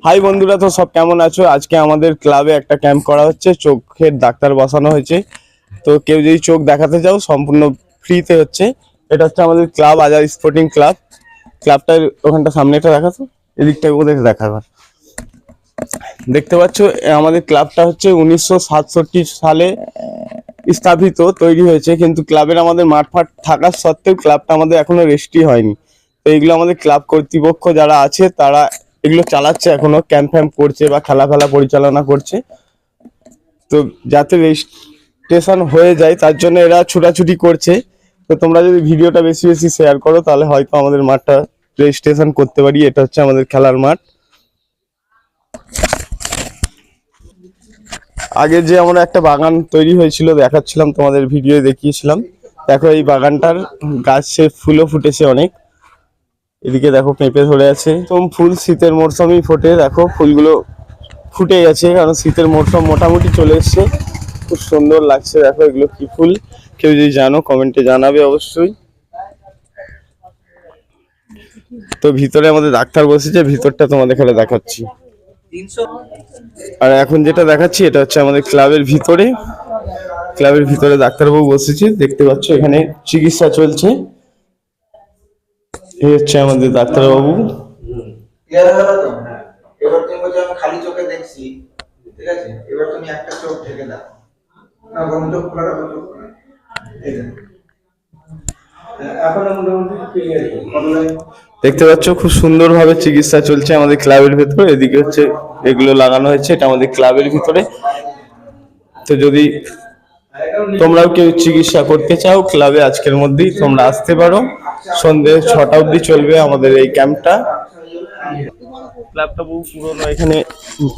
High বন্ধুরা, তো সব কেমন আছো? আজকে আমাদের ক্লাবে একটা ক্যাম্প করা হচ্ছে, চোখের ডাক্তার বসানো হয়েছে। তো কেউ যদি চোখ দেখাতে চাও সম্পূর্ণ ফ্রিতে হচ্ছে। এটা হচ্ছে আমাদের ক্লাব, আজাদ স্পোর্টিং ক্লাব। ক্লাবটার ওখানটা সামনেটা দেখাতো, এদিকটা ওদের দেখাবার। দেখতে পাচ্ছ আমাদের ক্লাবটা হচ্ছে 1967 সালে স্থাপিত তৈরি হয়েছে, কিন্তু ক্লাবের আমাদের মাঠ ফাট থাকা সত্ত্বেও ক্লাবটা আমাদের এখনো রেজিস্ট্রি হয়নি। তো এগুলো আমাদের ক্লাব কর্তৃপক্ষ যারা আছে তারা এগুলো চালাচ্ছে, এখনো ক্যাম্প ফ্যাম্প করছে বা খেলা ফেলা পরিচালনা করছে। তো যাতে রেজিস্ট্রেশন হয়ে যায় তার জন্য এরা ছুটাছুটি করছে। তো তোমরা যদি ভিডিওটা বেশি বেশি শেয়ার করো তাহলে হয়তো আমাদের মাঠটা রেজিস্ট্রেশন করতে পারি। এটা হচ্ছে আমাদের খেলার মাঠ। আগে যে আমরা একটা বাগান তৈরি হয়েছিল দেখাচ্ছিলাম, তোমাদের ভিডিও দেখিয়েছিলাম। দেখো এই বাগানটার গাছে ফুলও ফুটেছে অনেক। এদিকে দেখো পেঁপে ধরে আছে। তো ফুল শীতের মরশুমেই ফোটে, দেখো ফুলগুলো ফুটে গেছে কারণ শীতের মরশুম মোটামুটি চলে এসছে। খুব সুন্দর লাগছে, দেখো এগুলো কি ফুল, কেউ যদি জানো কমেন্টে জানাবে অবশ্যই। তো ভিতরে আমাদের ডাক্তার বসেছে, ভিতরটা তোমাদের এখানে দেখাচ্ছি। আর এখন যেটা দেখাচ্ছি এটা হচ্ছে আমাদের ক্লাবের ভিতরে। ক্লাবের ভিতরে ডাক্তারবাবু বসেছে, দেখতে পাচ্ছ এখানে চিকিৎসা চলছে। এই হচ্ছে আমাদের ডাক্তারবাবু। এবার তুমি বলছো আমি খালি চোখে দেখছি, ঠিক আছে? এবার তুমি একটা চোখ ঢেকে দাও, না বন্ধ চোখ খোলা রাখো, চোখ খোলা। এই দেখো এখন মোটামুটি ক্লিয়ার। দেখতে পাচ্ছ খুব সুন্দরভাবে চিকিৎসা চলছে আমাদের ক্লাবের ভিতরে। এদিকে হচ্ছে এগুলো লাগানো হয়েছে, এটা আমাদের ক্লাবের ভিতরে। তো যদি তোমরাও কেউ চিকিৎসা করতে চাও ক্লাবে আজকের মধ্যেই তোমরা আসতে পারো। সন্ধ্যে 6টা অবধি চলবে আমাদের এই ক্যাম্পটা।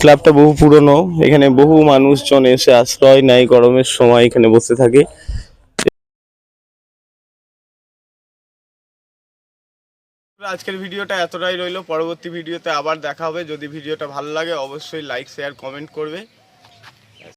ক্লাবটা বহু পুরনো, এখানে বহু মানুষজন এসে আশ্রয় নেয়, গরমের সময় এখানে বসে থাকে। আজকের ভিডিওটা এতটাই রইলো, পরবর্তী ভিডিওতে আবার দেখা হবে। যদি ভিডিওটা ভালো লাগে অবশ্যই লাইক শেয়ার কমেন্ট করবে।